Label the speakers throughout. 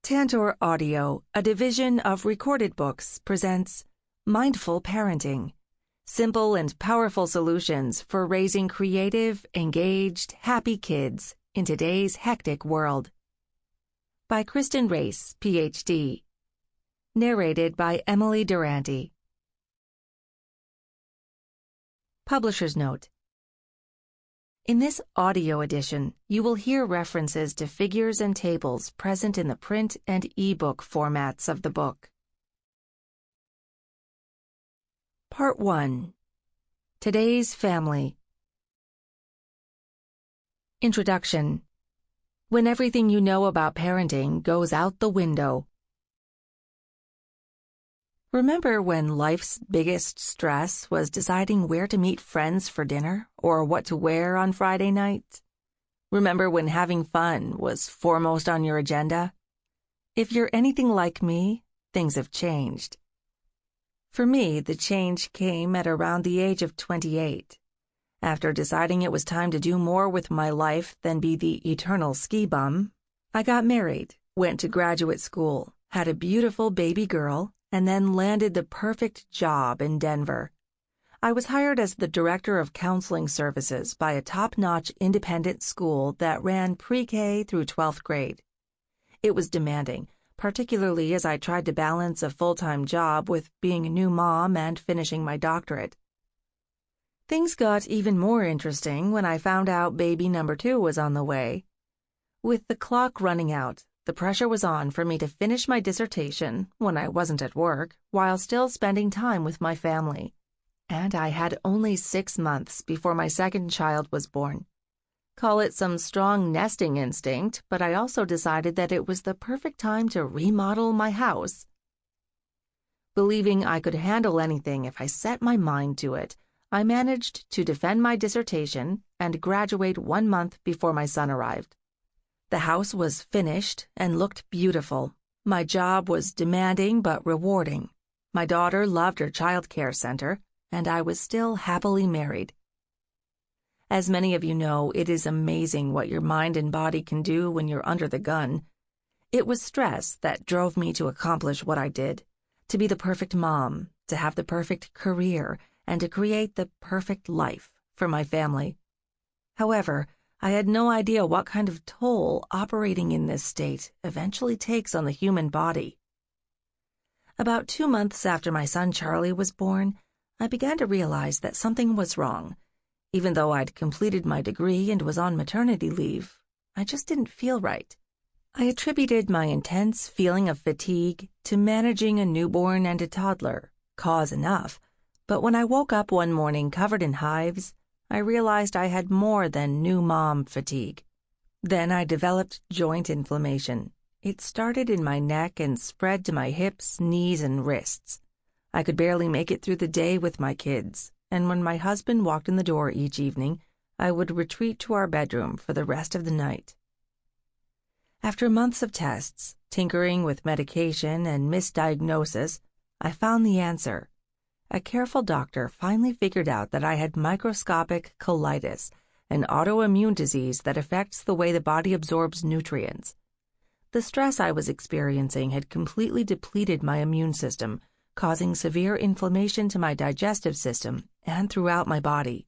Speaker 1: Tantor Audio, a division of Recorded Books, presents Mindful Parenting. Simple and powerful solutions for raising creative, engaged, happy kids in today's hectic world. By Kristen, Ph.D. Narrated by Emily Durante. Publisher's Note. In this audio edition, you will hear references to figures and tables present in the print and ebook formats of the book. Part 1. Today's Family. Introduction. When everything you know about parenting goes out the window. Remember when life's biggest stress was deciding where to meet friends for dinner or what to wear on Friday night? Remember when having fun was foremost on your agenda? If you're anything like me, things have changed. For me, the change came at around the age of 28. After deciding it was time to do more with my life than be the eternal ski bum, I got married, went to graduate school, had a beautiful baby girl, and then landed the perfect job in Denver. I was hired as the director of counseling services by a top-notch independent school that ran pre-K through 12th grade. It was demanding, particularly as I tried to balance a full-time job with being a new mom and finishing my doctorate. Things got even more interesting when I found out baby number 2 was on the way. With the clock running out, the pressure was on for me to finish my dissertation when I wasn't at work, while still spending time with my family. And I had only 6 months before my second child was born. Call it some strong nesting instinct, but I also decided that it was the perfect time to remodel my house. Believing I could handle anything if I set my mind to it, I managed to defend my dissertation and graduate 1 month before my son arrived. The house was finished and looked beautiful. My job was demanding but rewarding. My daughter loved her child care center, and I was still happily married. As many of you know, it is amazing what your mind and body can do when you're under the gun. It was stress that drove me to accomplish what I did, to be the perfect mom, to have the perfect career, and to create the perfect life for my family. However, I had no idea what kind of toll operating in this state eventually takes on the human body. About 2 months after my son Charlie was born, I began to realize that something was wrong. Even though I'd completed my degree and was on maternity leave, I just didn't feel right. I attributed my intense feeling of fatigue to managing a newborn and a toddler, cause enough, but when I woke up one morning covered in hives, I realized I had more than new mom fatigue. Then I developed joint inflammation. It started in my neck and spread to my hips, knees, and wrists. I could barely make it through the day with my kids, and when my husband walked in the door each evening, I would retreat to our bedroom for the rest of the night. After months of tests, tinkering with medication, and misdiagnosis, I found the answer. A careful doctor finally figured out that I had microscopic colitis, an autoimmune disease that affects the way the body absorbs nutrients. The stress I was experiencing had completely depleted my immune system, causing severe inflammation to my digestive system and throughout my body.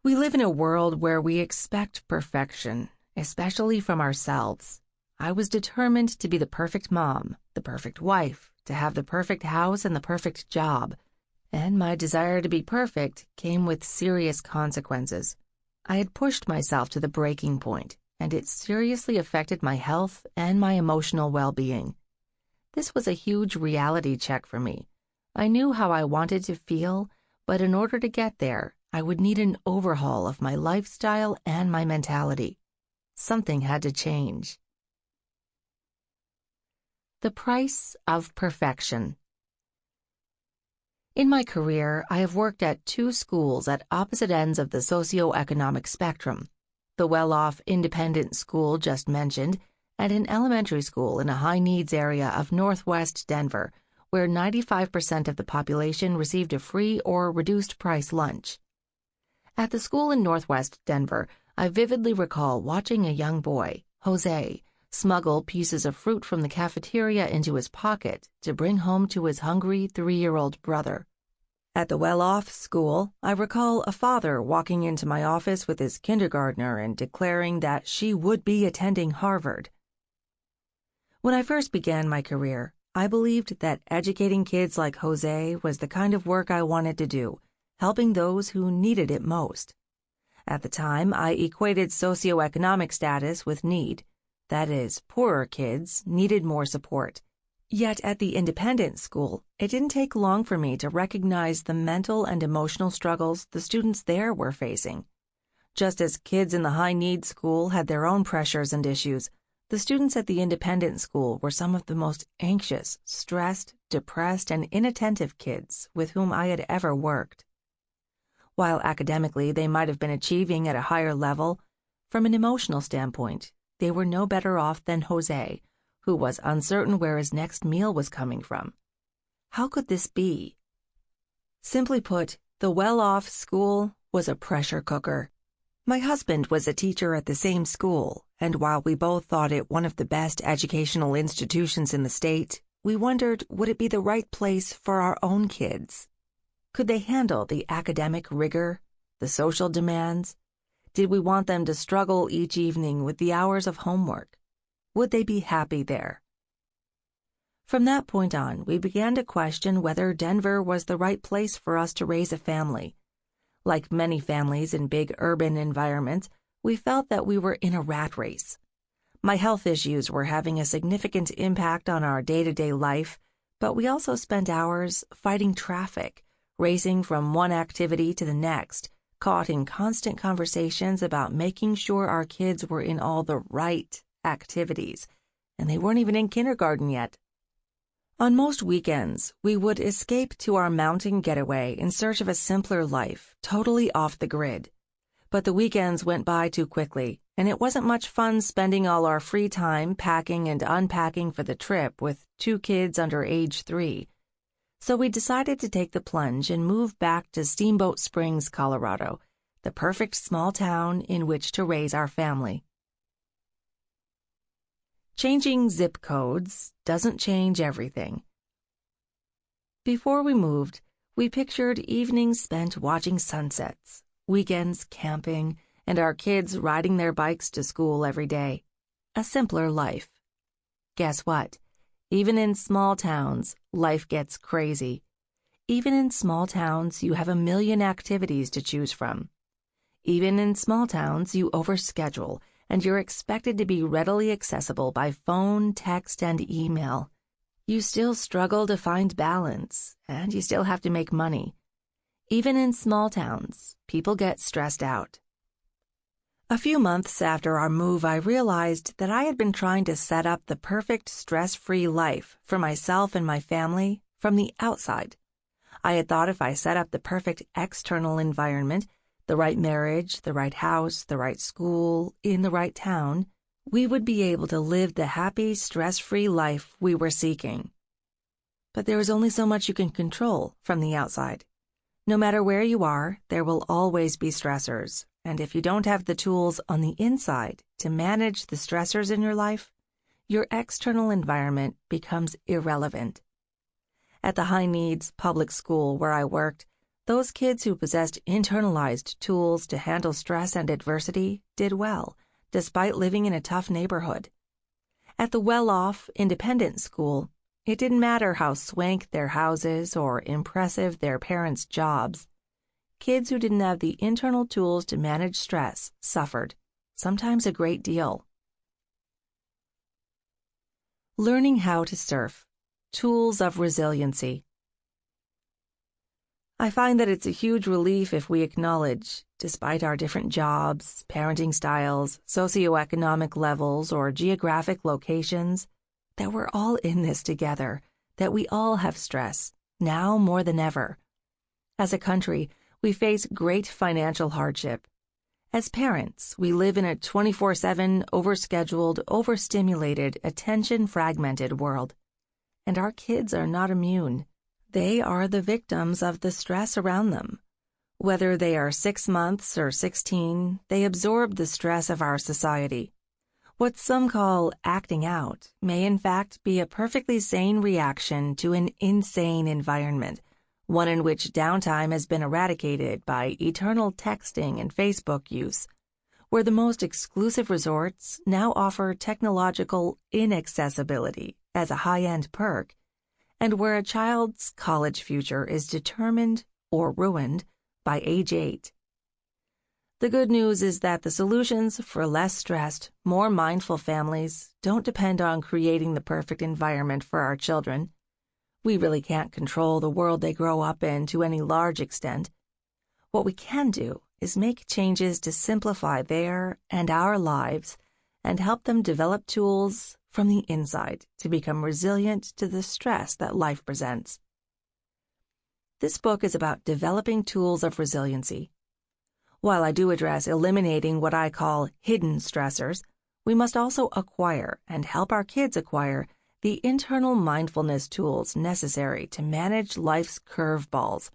Speaker 1: We live in a world where we expect perfection, especially from ourselves. I was determined to be the perfect mom, the perfect wife, to have the perfect house and the perfect job, and my desire to be perfect came with serious consequences. I had pushed myself to the breaking point, and it seriously affected my health and my emotional well-being. This was a huge reality check for me. I knew how I wanted to feel, but in order to get there, I would need an overhaul of my lifestyle and my mentality. Something had to change. The price of perfection. In my career, I have worked at 2 schools at opposite ends of the socioeconomic spectrum, the well-off independent school just mentioned, and an elementary school in a high-needs area of northwest Denver, where 95% of the population received a free or reduced-price lunch. At the school in northwest Denver, I vividly recall watching a young boy, Jose, smuggle pieces of fruit from the cafeteria into his pocket to bring home to his hungry 3-year-old brother. At the well-off school, I recall a father walking into my office with his kindergartner and declaring that she would be attending Harvard. When I first began my career, I believed that educating kids like Jose was the kind of work I wanted to do, helping those who needed it most. At the time, I equated socioeconomic status with need. That is, poorer kids needed more support. Yet at the independent school, it didn't take long for me to recognize the mental and emotional struggles the students there were facing. Just as kids in the high-need school had their own pressures and issues, the students at the independent school were some of the most anxious, stressed, depressed, and inattentive kids with whom I had ever worked. While academically they might have been achieving at a higher level, from an emotional standpoint, they were no better off than Jose, who was uncertain where his next meal was coming from. How could this be? Simply put, the well-off school was a pressure cooker. My husband was a teacher at the same school, and while we both thought it one of the best educational institutions in the state, we wondered, would it be the right place for our own kids? Could they handle the academic rigor, the social demands? Did we want them to struggle each evening with the hours of homework? Would they be happy there? From that point on, we began to question whether Denver was the right place for us to raise a family. Like many families in big urban environments, we felt that we were in a rat race. My health issues were having a significant impact on our day-to-day life, but we also spent hours fighting traffic, racing from one activity to the next, caught in constant conversations about making sure our kids were in all the right activities, and they weren't even in kindergarten yet. On most weekends, we would escape to our mountain getaway in search of a simpler life, totally off the grid. But the weekends went by too quickly, and it wasn't much fun spending all our free time packing and unpacking for the trip with 2 kids under age 3. So we decided to take the plunge and move back to Steamboat Springs, Colorado, the perfect small town in which to raise our family. Changing zip codes doesn't change everything. Before we moved, we pictured evenings spent watching sunsets, weekends camping, and our kids riding their bikes to school every day. A simpler life. Guess what? Even in small towns, life gets crazy. Even in small towns, you have a million activities to choose from. Even in small towns, you overschedule, and you're expected to be readily accessible by phone, text, and email. You still struggle to find balance, and you still have to make money. Even in small towns, people get stressed out. A few months after our move, I realized that I had been trying to set up the perfect stress-free life for myself and my family from the outside. I had thought if I set up the perfect external environment, the right marriage, the right house, the right school, in the right town, we would be able to live the happy, stress-free life we were seeking. But there is only so much you can control from the outside. No matter where you are, there will always be stressors, and if you don't have the tools on the inside to manage the stressors in your life, your external environment becomes irrelevant. At the high-needs public school where I worked, those kids who possessed internalized tools to handle stress and adversity did well, despite living in a tough neighborhood. At the well-off, independent school, it didn't matter how swank their houses or impressive their parents' jobs. Kids who didn't have the internal tools to manage stress suffered, sometimes a great deal. Learning how to surf. Tools of resiliency. I find that it's a huge relief if we acknowledge, despite our different jobs, parenting styles, socioeconomic levels, or geographic locations, that we're all in this together, that we all have stress, now more than ever. As a country, we face great financial hardship. As parents, we live in a 24/7, overscheduled, overstimulated, attention-fragmented world. And our kids are not immune. They are the victims of the stress around them. Whether they are 6 months or 16, they absorb the stress of our society. What some call acting out may in fact be a perfectly sane reaction to an insane environment, one in which downtime has been eradicated by eternal texting and Facebook use, where the most exclusive resorts now offer technological inaccessibility as a high-end perk, and where a child's college future is determined or ruined by age 8. The good news is that the solutions for less stressed, more mindful families don't depend on creating the perfect environment for our children. We really can't control the world they grow up in to any large extent. What we can do is make changes to simplify their and our lives and help them develop tools from the inside to become resilient to the stress that life presents. This book is about developing tools of resiliency. While I do address eliminating what I call hidden stressors, we must also acquire and help our kids acquire the internal mindfulness tools necessary to manage life's curveballs.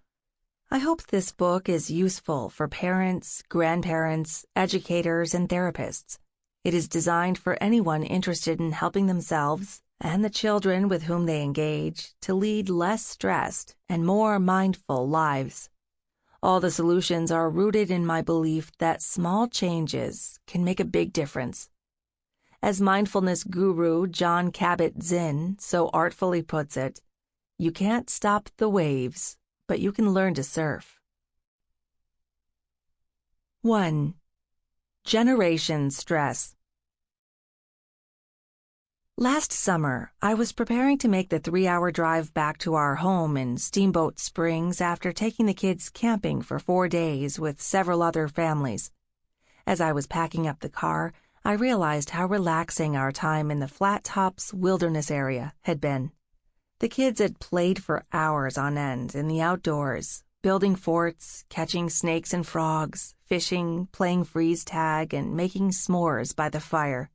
Speaker 1: I hope this book is useful for parents, grandparents, educators, and therapists. It is designed for anyone interested in helping themselves and the children with whom they engage to lead less stressed and more mindful lives. All the solutions are rooted in my belief that small changes can make a big difference. As mindfulness guru Jon Kabat-Zinn so artfully puts it, you can't stop the waves, but you can learn to surf. 1. Generation stress. Last summer, I was preparing to make the 3-hour drive back to our home in Steamboat Springs after taking the kids camping for 4 days with several other families. As I was packing up the car, I realized how relaxing our time in the Flat Tops Wilderness area had been. The kids had played for hours on end in the outdoors, building forts, catching snakes and frogs, fishing, playing freeze tag, and making s'mores by the fire.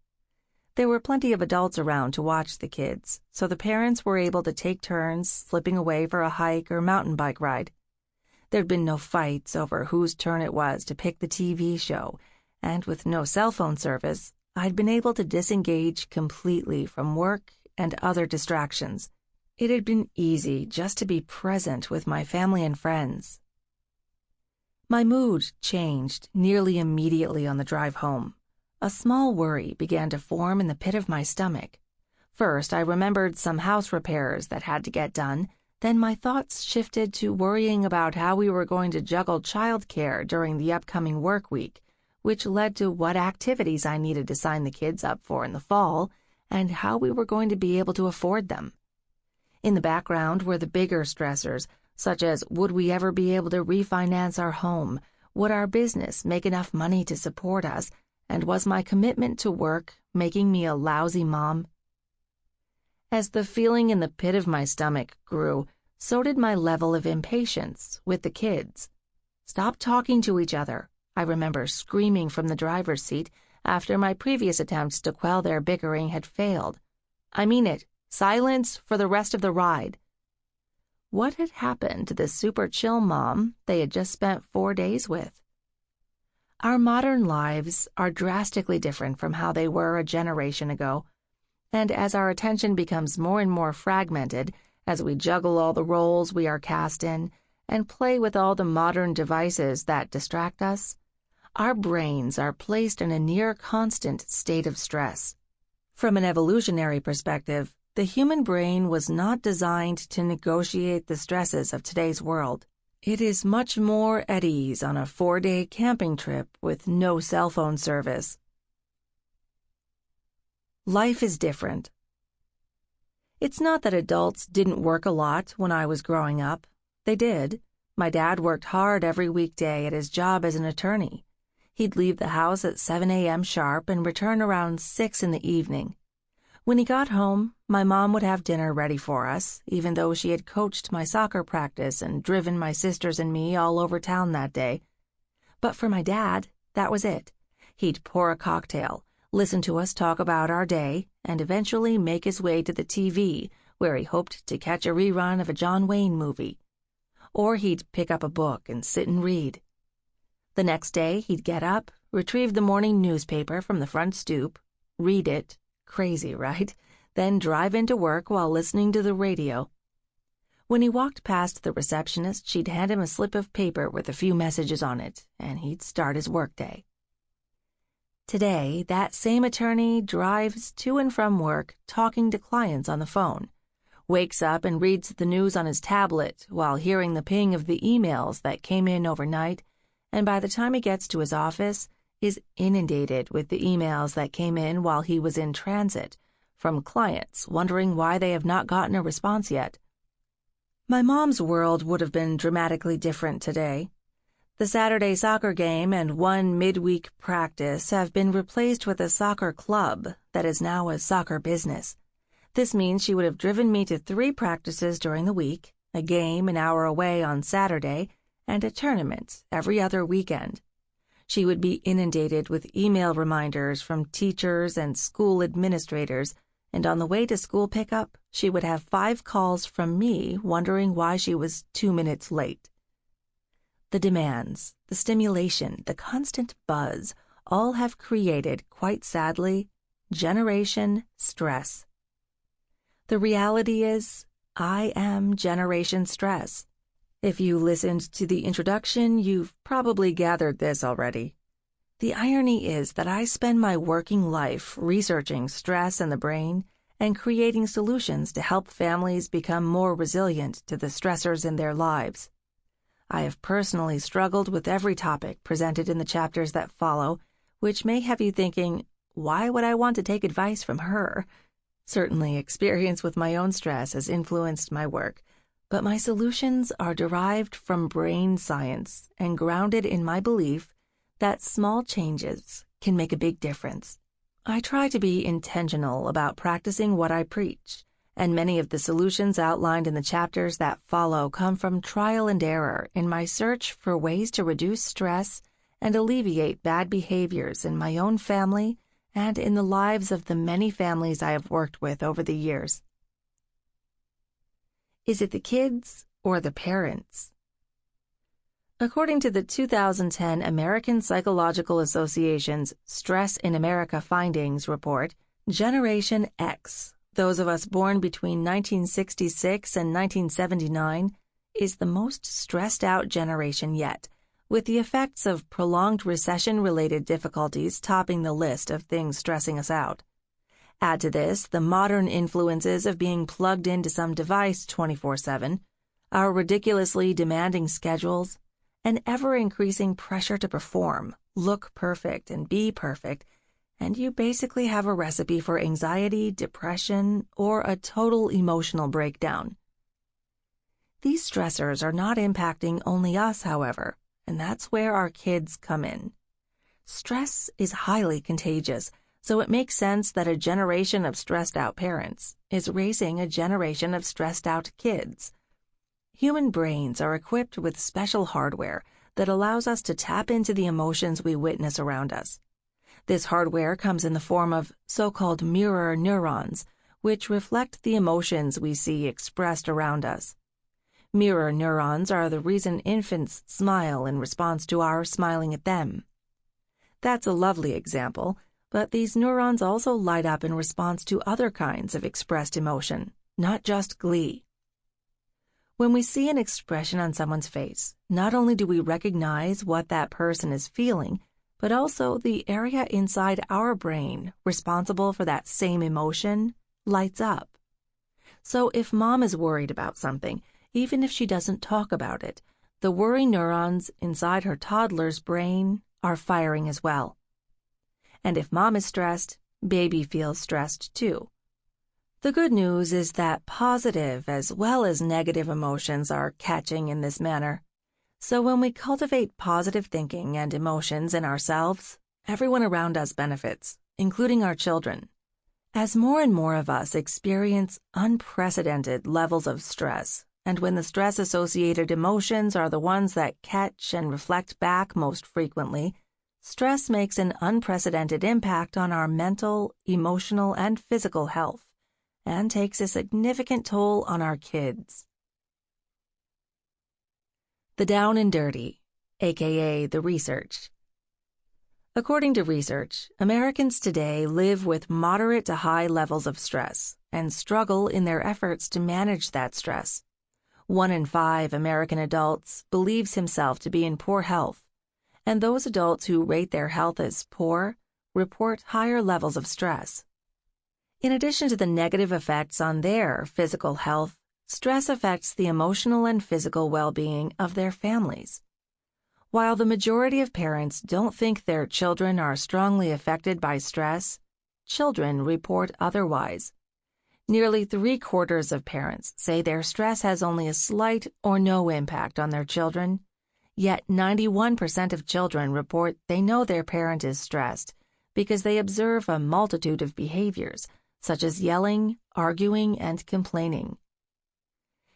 Speaker 1: There were plenty of adults around to watch the kids, so the parents were able to take turns slipping away for a hike or mountain bike ride. There'd been no fights over whose turn it was to pick the TV show, and with no cell phone service, I'd been able to disengage completely from work and other distractions. It had been easy just to be present with my family and friends. My mood changed nearly immediately on the drive home. A small worry began to form in the pit of my stomach. First, I remembered some house repairs that had to get done. Then my thoughts shifted to worrying about how we were going to juggle childcare during the upcoming work week, which led to what activities I needed to sign the kids up for in the fall and how we were going to be able to afford them. In the background were the bigger stressors, such as would we ever be able to refinance our home, would our business make enough money to support us, and was my commitment to work making me a lousy mom? As the feeling in the pit of my stomach grew, so did my level of impatience with the kids. "Stop talking to each other," I remember screaming from the driver's seat after my previous attempts to quell their bickering had failed. "I mean it. Silence for the rest of the ride." What had happened to the super chill mom they had just spent 4 days with? Our modern lives are drastically different from how they were a generation ago, and as our attention becomes more and more fragmented as we juggle all the roles we are cast in and play with all the modern devices that distract us, our brains are placed in a near constant state of stress. From an evolutionary perspective, the human brain was not designed to negotiate the stresses of today's world. It is much more at ease on a 4-day camping trip with no cell phone service. Life is different. It's not that adults didn't work a lot when I was growing up. They did. My dad worked hard every weekday at his job as an attorney. He'd leave the house at 7 a.m. sharp and return around 6 in the evening. When he got home, my mom would have dinner ready for us, even though she had coached my soccer practice and driven my sisters and me all over town that day. But for my dad, that was it. He'd pour a cocktail, listen to us talk about our day, and eventually make his way to the TV, where he hoped to catch a rerun of a John Wayne movie. Or he'd pick up a book and sit and read. The next day, he'd get up, retrieve the morning newspaper from the front stoop, read it, crazy, right? Then drive into work while listening to the radio. When he walked past the receptionist, she'd hand him a slip of paper with a few messages on it, and he'd start his workday. Today, that same attorney drives to and from work talking to clients on the phone, wakes up and reads the news on his tablet while hearing the ping of the emails that came in overnight, and by the time he gets to his office, is inundated with the emails that came in while he was in transit, from clients wondering why they have not gotten a response yet. My mom's world would have been dramatically different today. The Saturday soccer game and one midweek practice have been replaced with a soccer club that is now a soccer business. This means she would have driven me to 3 practices during the week, a game an hour away on Saturday, and a tournament every other weekend. She would be inundated with email reminders from teachers and school administrators, and on the way to school pickup, she would have 5 calls from me wondering why she was 2 minutes late. The demands, the stimulation, the constant buzz, all have created, quite sadly, generation stress. The reality is, I am generation stress. If you listened to the introduction, you've probably gathered this already. The irony is that I spend my working life researching stress in the brain and creating solutions to help families become more resilient to the stressors in their lives. I have personally struggled with every topic presented in the chapters that follow, which may have you thinking, why would I want to take advice from her? Certainly, experience with my own stress has influenced my work, but my solutions are derived from brain science and grounded in my belief that small changes can make a big difference. I try to be intentional about practicing what I preach, and many of the solutions outlined in the chapters that follow come from trial and error in my search for ways to reduce stress and alleviate bad behaviors in my own family and in the lives of the many families I have worked with over the years. Is it the kids or the parents? According to the 2010 American Psychological Association's Stress in America Findings report, Generation X, those of us born between 1966 and 1979, is the most stressed out generation yet, with the effects of prolonged recession-related difficulties topping the list of things stressing us out. Add to this the modern influences of being plugged into some device 24/7, our ridiculously demanding schedules, an ever-increasing pressure to perform, look perfect, and be perfect, and you basically have a recipe for anxiety, depression, or a total emotional breakdown. These stressors are not impacting only us, however, and that's where our kids come in. Stress is highly contagious, so it makes sense that a generation of stressed-out parents is raising a generation of stressed-out kids. Human brains are equipped with special hardware that allows us to tap into the emotions we witness around us. This hardware comes in the form of so-called mirror neurons, which reflect the emotions we see expressed around us. Mirror neurons are the reason infants smile in response to our smiling at them. That's a lovely example, but these neurons also light up in response to other kinds of expressed emotion, not just glee. When we see an expression on someone's face, not only do we recognize what that person is feeling, but also the area inside our brain responsible for that same emotion lights up. So if mom is worried about something, even if she doesn't talk about it, the worry neurons inside her toddler's brain are firing as well. And if mom is stressed, baby feels stressed too. The good news is that positive as well as negative emotions are catching in this manner. So when we cultivate positive thinking and emotions in ourselves, everyone around us benefits, including our children. As more and more of us experience unprecedented levels of stress, and when the stress-associated emotions are the ones that catch and reflect back most frequently, stress makes an unprecedented impact on our mental, emotional, and physical health, and takes a significant toll on our kids. The down and dirty, aka the research. According to research, Americans today live with moderate to high levels of stress and struggle in their efforts to manage that stress. 1 in 5 American adults believes himself to be in poor health, and those adults who rate their health as poor report higher levels of stress. In addition to the negative effects on their physical health, stress affects the emotional and physical well-being of their families. While the majority of parents don't think their children are strongly affected by stress, children report otherwise. Nearly 3/4 of parents say their stress has only a slight or no impact on their children, yet 91% of children report they know their parent is stressed because they observe a multitude of behaviors, such as yelling, arguing, and complaining.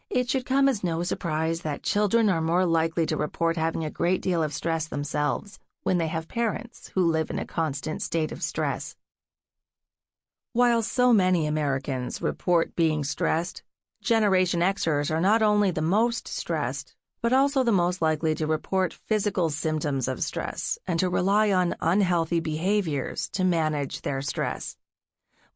Speaker 1: It should come as no surprise that children are more likely to report having a great deal of stress themselves when they have parents who live in a constant state of stress. While so many Americans report being stressed, Generation Xers are not only the most stressed, but also the most likely to report physical symptoms of stress and to rely on unhealthy behaviors to manage their stress.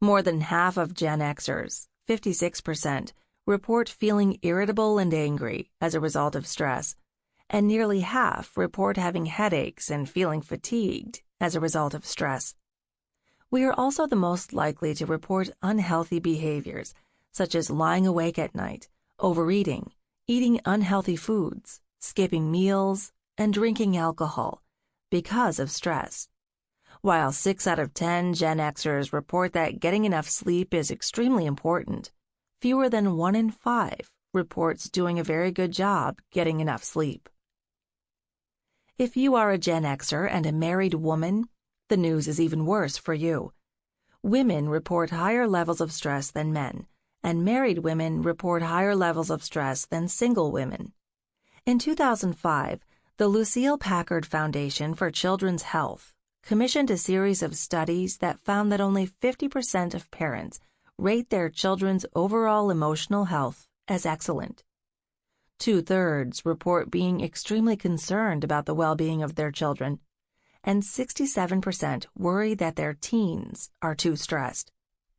Speaker 1: More than half of Gen Xers, 56%, report feeling irritable and angry as a result of stress, and nearly half report having headaches and feeling fatigued as a result of stress. We are also the most likely to report unhealthy behaviors, such as lying awake at night, overeating, eating unhealthy foods, skipping meals, and drinking alcohol, because of stress. While 6 out of 10 Gen Xers report that getting enough sleep is extremely important, fewer than 1 in 5 reports doing a very good job getting enough sleep. If you are a Gen Xer and a married woman, the news is even worse for you. Women report higher levels of stress than men, and married women report higher levels of stress than single women. In 2005, the Lucille Packard Foundation for Children's Health commissioned a series of studies that found that only 50% of parents rate their children's overall emotional health as excellent. 2/3 report being extremely concerned about the well-being of their children, and 67% worry that their teens are too stressed.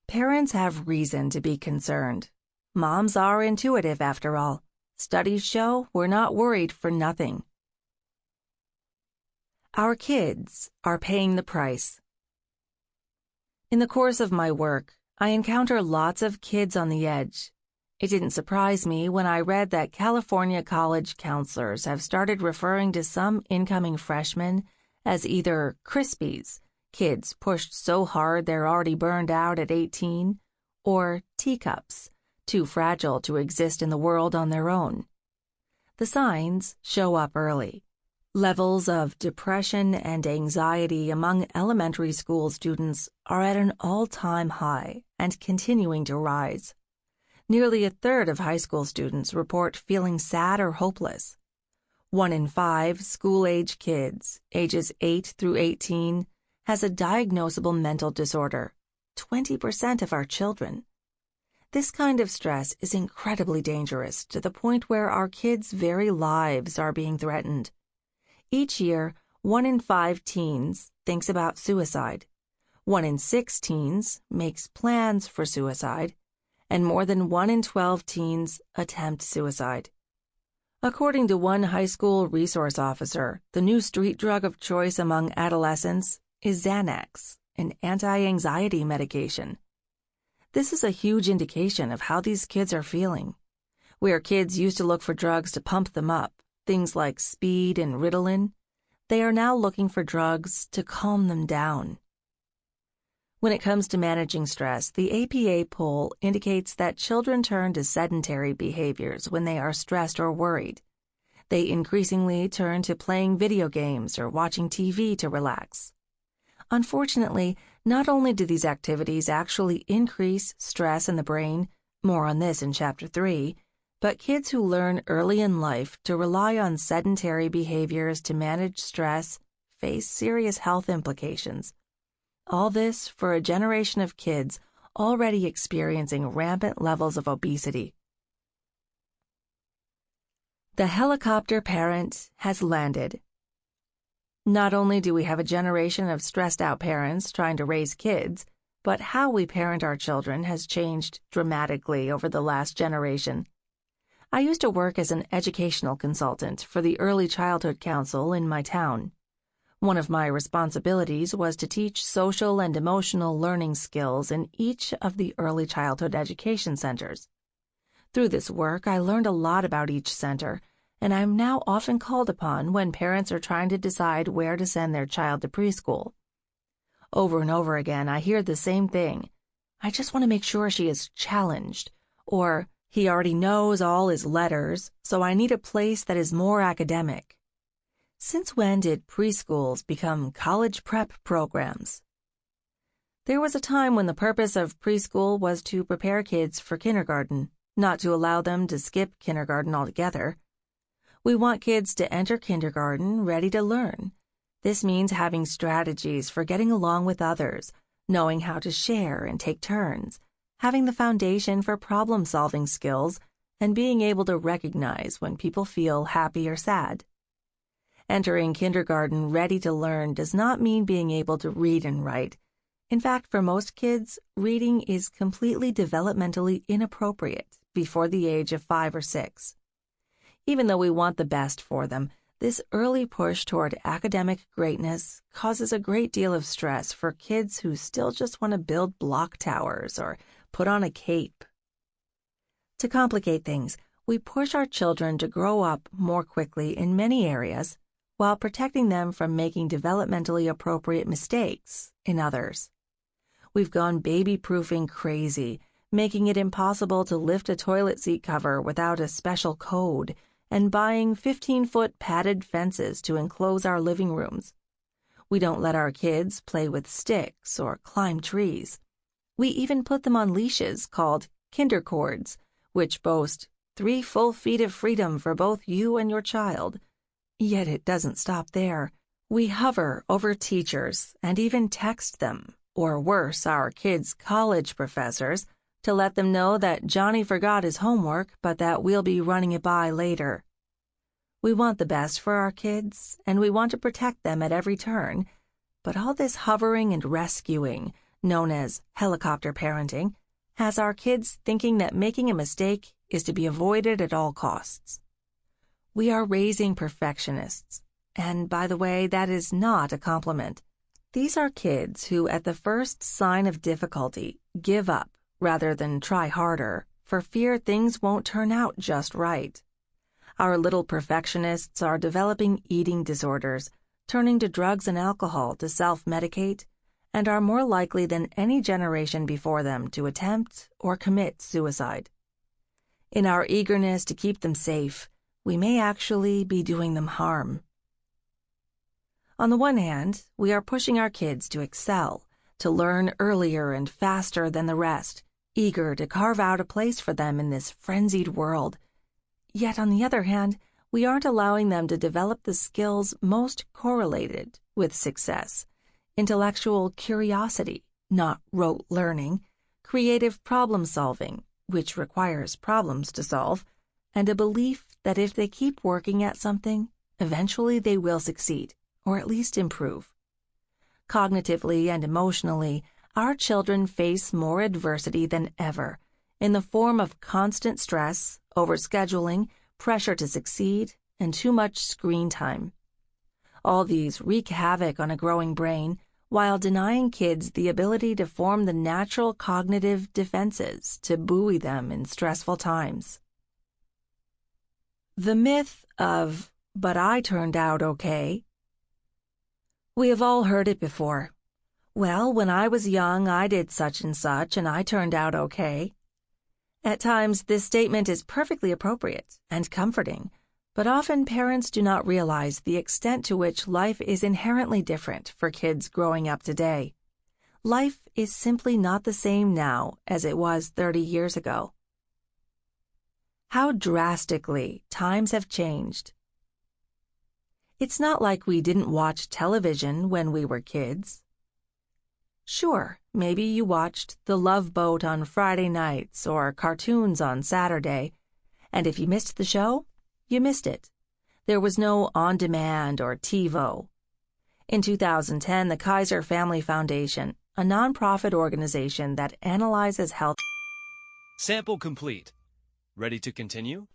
Speaker 1: Parents have reason to be concerned. Moms are intuitive, after all. Studies show we're not worried for nothing. Our kids are paying the price. In the course of my work, I encounter lots of kids on the edge. It didn't surprise me when I read that California college counselors have started referring to some incoming freshmen as either Crispies, kids pushed so hard they're already burned out at 18, or teacups, too fragile to exist in the world on their own. The signs show up early. Levels of depression and anxiety among elementary school students are at an all-time high and continuing to rise. Nearly 1/3 of high school students report feeling sad or hopeless. 1 in 5 school-age kids, ages 8 through 18, has a diagnosable mental disorder, 20% of our children. This kind of stress is incredibly dangerous to the point where our kids' very lives are being threatened. Each year, 1 in 5 teens thinks about suicide. 1 in 6 teens makes plans for suicide, and more than 1 in 12 teens attempt suicide. According to one high school resource officer, the new street drug of choice among adolescents is Xanax, an anti-anxiety medication. This is a huge indication of how these kids are feeling. Where kids used to look for drugs to pump them up, things like speed and Ritalin, they are now looking for drugs to calm them down. When it comes to managing stress, the APA poll indicates that children turn to sedentary behaviors when they are stressed or worried. They increasingly turn to playing video games or watching TV to relax. Unfortunately, not only do these activities actually increase stress in the brain, more on this in Chapter 3, but kids who learn early in life to rely on sedentary behaviors to manage stress face serious health implications. All this for a generation of kids already experiencing rampant levels of obesity. The helicopter parent has landed. Not only do we have a generation of stressed-out parents trying to raise kids, but how we parent our children has changed dramatically over the last generation. I used to work as an educational consultant for the Early Childhood Council in my town. One of my responsibilities was to teach social and emotional learning skills in each of the early childhood education centers. Through this work, I learned a lot about each center, and I'm now often called upon when parents are trying to decide where to send their child to preschool. Over and over again, I hear the same thing. I just want to make sure she is challenged, or he already knows all his letters, so I need a place that is more academic. Since when did preschools become college prep programs? There was a time when the purpose of preschool was to prepare kids for kindergarten, not to allow them to skip kindergarten altogether. We want kids to enter kindergarten ready to learn. This means having strategies for getting along with others, knowing how to share and take turns, having the foundation for problem-solving skills, and being able to recognize when people feel happy or sad. Entering kindergarten ready to learn does not mean being able to read and write. In fact, for most kids, reading is completely developmentally inappropriate before the age of 5 or 6. Even though we want the best for them, this early push toward academic greatness causes a great deal of stress for kids who still just want to build block towers or put on a cape. To complicate things, we push our children to grow up more quickly in many areas while protecting them from making developmentally appropriate mistakes in others. We've gone baby-proofing crazy, making it impossible to lift a toilet seat cover without a special code, and buying 15-foot padded fences to enclose our living rooms. We don't let our kids play with sticks or climb trees. We even put them on leashes called kindercords, which boast 3 full feet of freedom for both you and your child. Yet it doesn't stop there. We hover over teachers and even text them, or worse, our kids' college professors, to let them know that Johnny forgot his homework, but that we'll be running it by later. We want the best for our kids, and we want to protect them at every turn, but all this hovering and rescuing, known as helicopter parenting, has our kids thinking that making a mistake is to be avoided at all costs. We are raising perfectionists, and by the way, that is not a compliment. These are kids who, at the first sign of difficulty, give up rather than try harder, for fear things won't turn out just right. Our little perfectionists are developing eating disorders, turning to drugs and alcohol to self-medicate, and are more likely than any generation before them to attempt or commit suicide. In our eagerness to keep them safe, we may actually be doing them harm. On the one hand, we are pushing our kids to excel, to learn earlier and faster than the rest, eager to carve out a place for them in this frenzied world. Yet on the other hand, we aren't allowing them to develop the skills most correlated with success: intellectual curiosity, not rote learning, creative problem solving, which requires problems to solve, and a belief that if they keep working at something, eventually they will succeed, or at least improve. Cognitively and emotionally, our children face more adversity than ever, in the form of constant stress, overscheduling, pressure to succeed, and too much screen time. All these wreak havoc on a growing brain, while denying kids the ability to form the natural cognitive defenses to buoy them in stressful times. The myth of, "but I turned out okay." We have all heard it before. Well, when I was young, I did such and I turned out okay. At times, this statement is perfectly appropriate and comforting, but often parents do not realize the extent to which life is inherently different for kids growing up today. Life is simply not the same now as it was 30 years ago. How drastically times have changed. It's not like we didn't watch television when we were kids. Sure, maybe you watched The Love Boat on Friday nights or cartoons on Saturday, and if you missed the show, you missed it. There was no on-demand or TiVo. In 2010, the Kaiser Family Foundation, a nonprofit organization that analyzes health.
Speaker 2: Sample complete. Ready to continue?